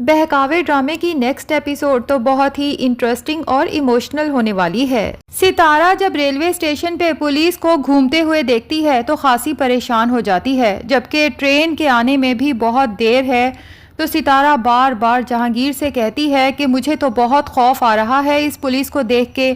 بہکاوے ڈرامے کی next episode تو بہت ہی انٹرسٹنگ اور ایموشنل ہونے والی ہے۔ ستارہ جب ریلوے اسٹیشن پہ پولیس کو گھومتے ہوئے دیکھتی ہے تو خاصی پریشان ہو جاتی ہے، جبکہ ٹرین کے آنے میں بھی بہت دیر ہے تو ستارہ بار بار جہانگیر سے کہتی ہے کہ مجھے تو بہت خوف آ رہا ہے اس پولیس کو دیکھ کے،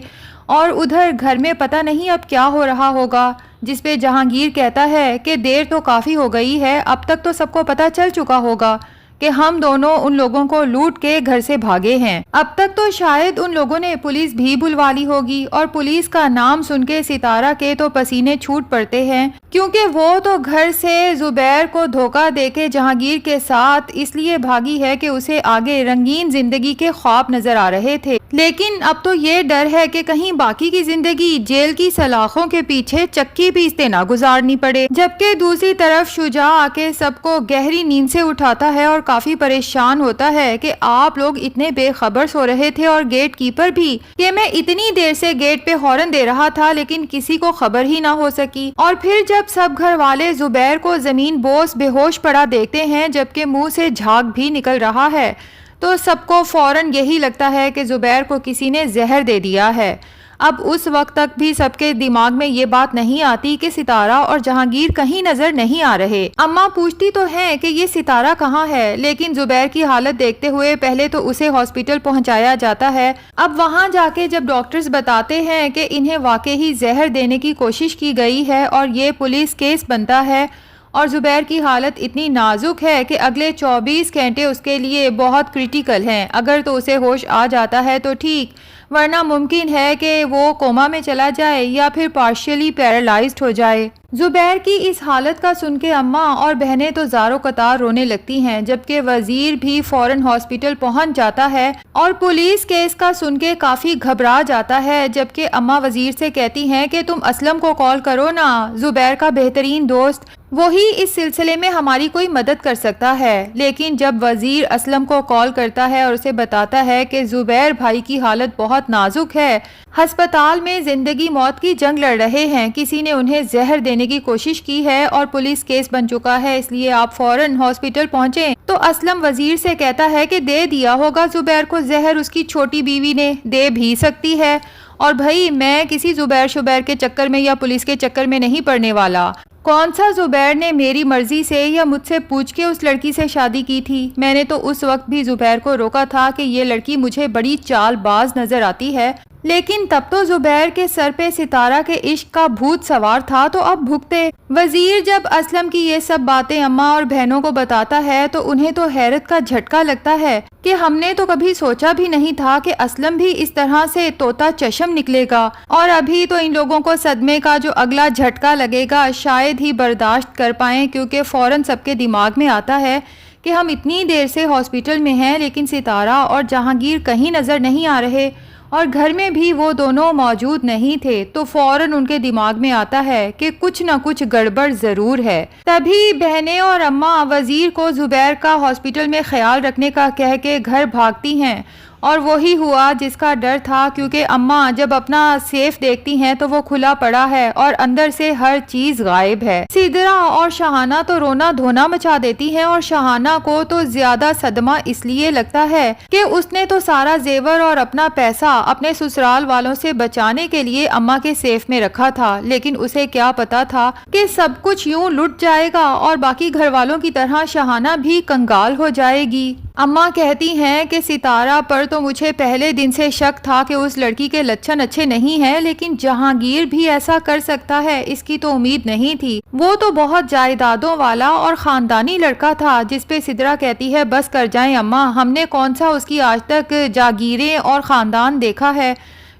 اور ادھر گھر میں پتہ نہیں اب کیا ہو رہا ہوگا، جس پہ جہانگیر کہتا ہے کہ دیر تو کافی ہو گئی ہے، اب تک تو سب کو پتہ چل چکا ہوگا کہ ہم دونوں ان لوگوں کو لوٹ کے گھر سے بھاگے ہیں، اب تک تو شاید ان لوگوں نے پولیس بھی بلوا لی ہوگی، اور پولیس کا نام سن کے ستارہ کے تو پسینے چھوٹ پڑتے ہیں، کیونکہ وہ تو گھر سے زبیر کو دھوکہ دے کے جہانگیر کے ساتھ اس لیے بھاگی ہے کہ اسے آگے رنگین زندگی کے خواب نظر آ رہے تھے، لیکن اب تو یہ ڈر ہے کہ کہیں باقی کی زندگی جیل کی سلاخوں کے پیچھے چکی پیستے نہ گزارنی پڑے۔ جبکہ دوسری طرف شجاع آ کے سب کو گہری نیند سے اٹھاتا ہے اور کافی پریشان ہوتا ہے کہ آپ لوگ اتنے بے خبر سو رہے تھے، اور گیٹ کیپر بھی کہ میں اتنی دیر سے گیٹ پہ ہارن دے رہا تھا لیکن کسی کو خبر ہی نہ ہو سکی۔ اور پھر جب سب گھر والے زبیر کو زمین بوس بے ہوش پڑا دیکھتے ہیں جبکہ منہ سے جھاگ بھی نکل رہا ہے تو سب کو فوراً یہی لگتا ہے کہ زبیر کو کسی نے زہر دے دیا ہے۔ اب اس وقت تک بھی سب کے دماغ میں یہ بات نہیں آتی کہ ستارہ اور جہانگیر کہیں نظر نہیں آ رہے۔ اماں پوچھتی تو ہیں کہ یہ ستارہ کہاں ہے، لیکن زبیر کی حالت دیکھتے ہوئے پہلے تو اسے ہاسپٹل پہنچایا جاتا ہے۔ اب وہاں جا کے جب ڈاکٹرز بتاتے ہیں کہ انہیں واقعی زہر دینے کی کوشش کی گئی ہے اور یہ پولیس کیس بنتا ہے، اور زبیر کی حالت اتنی نازک ہے کہ اگلے 24 گھنٹے اس کے لیے بہت کریٹیکل ہیں، اگر تو اسے ہوش آ جاتا ہے تو ٹھیک، ورنہ ممکن ہے کہ وہ کوما میں چلا جائے یا پھر پارشلی پیرالائزڈ ہو جائے۔ زبیر کی اس حالت کا سن کے اماں اور بہنیں تو زاروں قطار رونے لگتی ہیں، جبکہ وزیر بھی فوراً ہاسپٹل پہنچ جاتا ہے اور پولیس کیس کا سن کے کافی گھبرا جاتا ہے، جبکہ اماں وزیر سے کہتی ہیں کہ تم اسلم کو کال کرو نا، زبیر کا بہترین دوست، وہی اس سلسلے میں ہماری کوئی مدد کر سکتا ہے۔ لیکن جب وزیر اسلم کو کال کرتا ہے اور اسے بتاتا ہے کہ زبیر بھائی کی حالت بہت نازک ہے، ہسپتال میں زندگی موت کی جنگ لڑ رہے ہیں، کسی نے انہیں زہر دینے کی کوشش کی ہے اور پولیس کیس بن چکا ہے، اس لیے آپ فوراً ہاسپٹل پہنچیں، تو اسلم وزیر سے کہتا ہے کہ دے دیا ہوگا زبیر کو زہر، اس کی چھوٹی بیوی نے، دے بھی سکتی ہے، اور بھائی میں کسی زبیر شبیر کے چکر میں یا پولیس کے چکر میں نہیں پڑنے والا، کون سا زبیر نے میری مرضی سے یا مجھ سے پوچھ کے اس لڑکی سے شادی کی تھی، میں نے تو اس وقت بھی زبیر کو روکا تھا کہ یہ لڑکی مجھے بڑی چال باز نظر آتی ہے، لیکن تب تو زبیر کے سر پہ ستارہ کے عشق کا بھوت سوار تھا، تو اب بھگتے۔ وزیر جب اسلم کی یہ سب باتیں اماں اور بہنوں کو بتاتا ہے تو انہیں تو حیرت کا جھٹکا لگتا ہے کہ ہم نے تو کبھی سوچا بھی نہیں تھا کہ اسلم بھی اس طرح سے طوطا چشم نکلے گا، اور ابھی تو ان لوگوں کو صدمے کا جو اگلا جھٹکا لگے گا شاید ہی برداشت کر پائیں، کیونکہ فوراً سب کے دماغ میں آتا ہے کہ ہم اتنی دیر سے ہاسپٹل میں ہیں لیکن ستارہ اور جہانگیر کہیں نظر نہیں آ رہے، اور گھر میں بھی وہ دونوں موجود نہیں تھے، تو فوراً ان کے دماغ میں آتا ہے کہ کچھ نہ کچھ گڑبڑ ضرور ہے۔ تبھی بہنیں اور اماں وزیر کو زبیر کا ہاسپٹل میں خیال رکھنے کا کہہ کے گھر بھاگتی ہیں، اور وہی ہوا جس کا ڈر تھا، کیونکہ اماں جب اپنا سیف دیکھتی ہیں تو وہ کھلا پڑا ہے اور اندر سے ہر چیز غائب ہے۔ سدرا اور شہانہ تو رونا دھونا مچا دیتی ہیں، اور شہانہ کو تو زیادہ صدمہ اس لیے لگتا ہے کہ اس نے تو سارا زیور اور اپنا پیسہ اپنے سسرال والوں سے بچانے کے لیے اماں کے سیف میں رکھا تھا، لیکن اسے کیا پتا تھا کہ سب کچھ یوں لٹ جائے گا اور باقی گھر والوں کی طرح شہانہ بھی کنگال ہو جائے گی۔ اماں کہتی ہیں کہ ستارہ پر تو مجھے پہلے دن سے شک تھا کہ اس لڑکی کے لچھن اچھے نہیں ہیں، لیکن جہانگیر بھی ایسا کر سکتا ہے اس کی تو امید نہیں تھی، وہ تو بہت جائیدادوں والا اور خاندانی لڑکا تھا، جس پہ سدرا کہتی ہے بس کر جائیں اماں، ہم نے کون سا اس کی آج تک جاگیریں اور خاندان دیکھا ہے،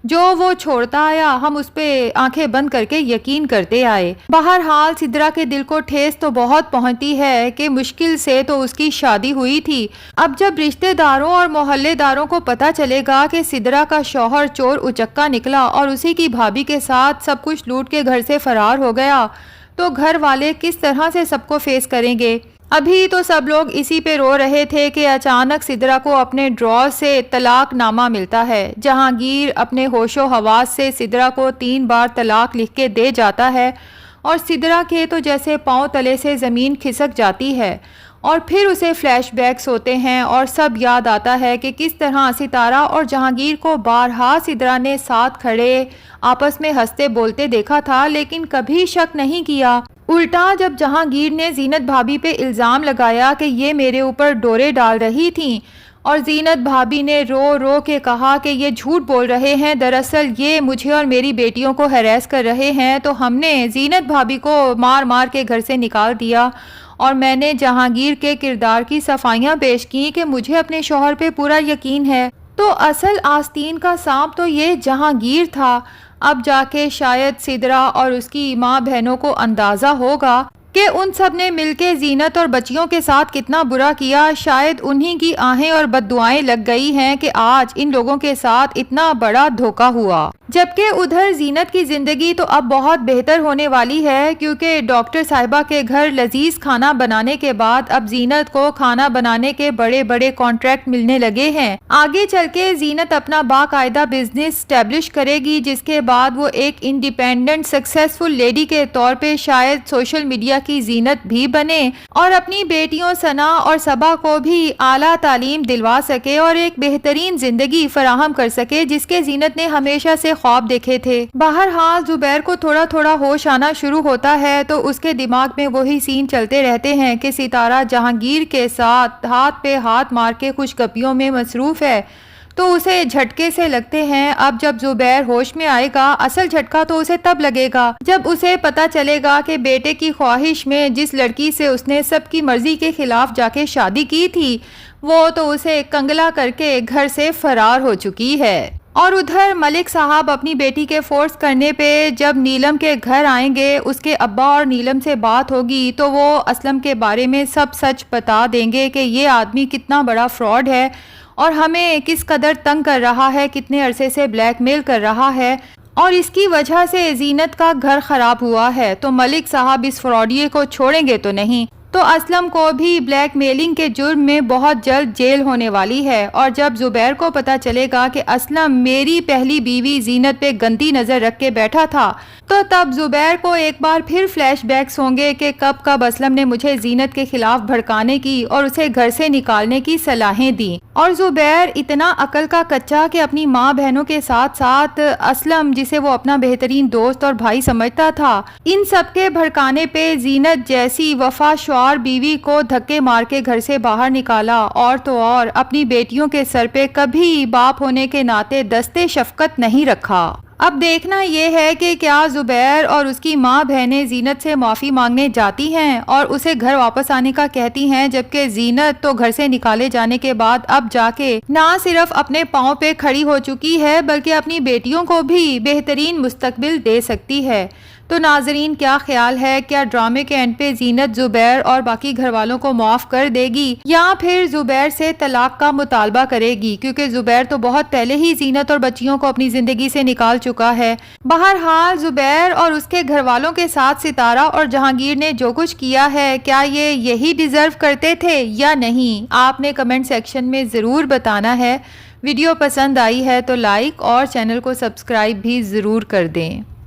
جو وہ چھوڑتا آیا ہم اس پہ آنکھیں بند کر کے یقین کرتے آئے۔ بہرحال سدرا کے دل کو ٹھیس تو بہت پہنچتی ہے کہ مشکل سے تو اس کی شادی ہوئی تھی، اب جب رشتہ داروں اور محلے داروں کو پتا چلے گا کہ سدرا کا شوہر چور اچکا نکلا اور اسی کی بھابھی کے ساتھ سب کچھ لوٹ کے گھر سے فرار ہو گیا، تو گھر والے کس طرح سے سب کو فیس کریں گے۔ ابھی تو سب لوگ اسی پہ رو رہے تھے کہ اچانک سدرا کو اپنے ڈرار سے طلاق نامہ ملتا ہے۔ جہانگیر اپنے ہوش و حواس سے سدرا کو 3 بار طلاق لکھ کے دے جاتا ہے، اور سدرا کے تو جیسے پاؤں تلے سے زمین کھسک جاتی ہے، اور پھر اسے فلیش بیکس ہوتے ہیں اور سب یاد آتا ہے کہ کس طرح ستارہ اور جہانگیر کو بارہا سدرا نے ساتھ کھڑے آپس میں ہنستے بولتے دیکھا تھا، لیکن کبھی شک نہیں کیا۔ الٹا جب جہانگیر نے زینت بھابھی پہ الزام لگایا کہ یہ میرے اوپر ڈورے ڈال رہی تھیں، اور زینت بھابھی نے رو رو کے کہا کہ یہ جھوٹ بول رہے ہیں، دراصل یہ مجھے اور میری بیٹیوں کو ہراس کر رہے ہیں، تو ہم نے زینت بھابھی کو مار مار کے گھر سے نکال دیا، اور میں نے جہانگیر کے کردار کی صفائیاں پیش کی کہ مجھے اپنے شوہر پہ پورا یقین ہے، تو اصل آستین کا سانپ تو یہ جہانگیر تھا۔ اب جا کے شاید سدرا اور اس کی ماں بہنوں کو اندازہ ہوگا کہ ان سب نے مل کے زینت اور بچیوں کے ساتھ کتنا برا کیا۔ شاید انہی کی آہیں اور بددعائیں لگ گئی ہیں کہ آج ان لوگوں کے ساتھ اتنا بڑا دھوکہ ہوا۔ جبکہ ادھر زینت کی زندگی تو اب بہت بہتر ہونے والی ہے، کیونکہ ڈاکٹر صاحبہ کے گھر لذیذ کھانا بنانے کے بعد اب زینت کو کھانا بنانے کے بڑے بڑے کانٹریکٹ ملنے لگے ہیں۔ آگے چل کے زینت اپنا باقاعدہ بزنس اسٹیبلش کرے گی، جس کے بعد وہ ایک انڈیپینڈنٹ سکسیسفل لیڈی کے طور پہ شاید سوشل میڈیا کی زینت بھی بنے، اور اپنی بیٹیوں ثنا اور صبا کو بھی اعلیٰ تعلیم دلوا سکے اور ایک بہترین زندگی فراہم کر سکے، جس کے زینت نے ہمیشہ سے خواب دیکھے تھے۔ بہرحال زبیر کو تھوڑا تھوڑا ہوش آنا شروع ہوتا ہے تو اس کے دماغ میں وہی سین چلتے رہتے ہیں کہ ستارہ جہانگیر کے ساتھ ہاتھ پہ ہاتھ مار کے خوش گپیوں میں مصروف ہے، تو اسے جھٹکے سے لگتے ہیں۔ اب جب زبیر ہوش میں آئے گا، اصل جھٹکا تو اسے تب لگے گا جب اسے پتا چلے گا کہ بیٹے کی خواہش میں جس لڑکی سے اس نے سب کی مرضی کے خلاف جا کے شادی کی تھی، وہ تو اسے کنگلا کر کے گھر سے فرار ہو چکی ہے۔ اور ادھر ملک صاحب اپنی بیٹی کے فورس کرنے پہ جب نیلم کے گھر آئیں گے، اس کے ابا اور نیلم سے بات ہوگی تو وہ اسلم کے بارے میں سب سچ بتا دیں گے کہ یہ آدمی کتنا بڑا فراڈ ہے اور ہمیں کس قدر تنگ کر رہا ہے، کتنے عرصے سے بلیک میل کر رہا ہے، اور اس کی وجہ سے زینت کا گھر خراب ہوا ہے۔ تو ملک صاحب اس فراڈیے کو چھوڑیں گے تو نہیں، تو اسلم کو بھی بلیک میلنگ کے جرم میں بہت جلد جیل ہونے والی ہے۔ اور جب زبیر کو پتا چلے گا کہ اسلم میری پہلی بیوی زینت پہ گندی نظر رکھ کے بیٹھا تھا، تو تب زبیر کو ایک بار پھر فلیش بیکس ہوں گے کہ کب کب اسلم نے مجھے زینت کے خلاف بھڑکانے کی اور اسے گھر سے نکالنے کی صلاحیں دیں۔ اور زبیر اتنا عقل کا کچا کہ اپنی ماں بہنوں کے ساتھ ساتھ اسلم، جسے وہ اپنا بہترین دوست اور بھائی سمجھتا تھا، ان سب کے بھڑکانے پہ زینت جیسی وفا شعار بیوی کو دھکے مار کے گھر سے باہر نکالا، اور تو اور اپنی بیٹیوں کے سر پہ کبھی باپ ہونے کے ناطے دستے شفقت نہیں رکھا۔ اب دیکھنا یہ ہے کہ کیا زبیر اور اس کی ماں بہنیں زینت سے معافی مانگنے جاتی ہیں اور اسے گھر واپس آنے کا کہتی ہیں، جبکہ زینت تو گھر سے نکالے جانے کے بعد اب جا کے نہ صرف اپنے پاؤں پہ کھڑی ہو چکی ہے بلکہ اپنی بیٹیوں کو بھی بہترین مستقبل دے سکتی ہے۔ تو ناظرین، کیا خیال ہے، کیا ڈرامے کے اینڈ پہ زینت زبیر اور باقی گھر والوں کو معاف کر دے گی یا پھر زبیر سے طلاق کا مطالبہ کرے گی؟ کیونکہ زبیر تو بہت پہلے ہی زینت اور بچیوں کو اپنی زندگی سے نکال چکا ہے۔ بہرحال زبیر اور اس کے گھر والوں کے ساتھ ستارہ اور جہانگیر نے جو کچھ کیا ہے، کیا یہ یہی ڈیزرو کرتے تھے یا نہیں؟ آپ نے کمنٹ سیکشن میں ضرور بتانا ہے۔ ویڈیو پسند آئی ہے تو لائک اور چینل کو سبسکرائب بھی ضرور کر دیں۔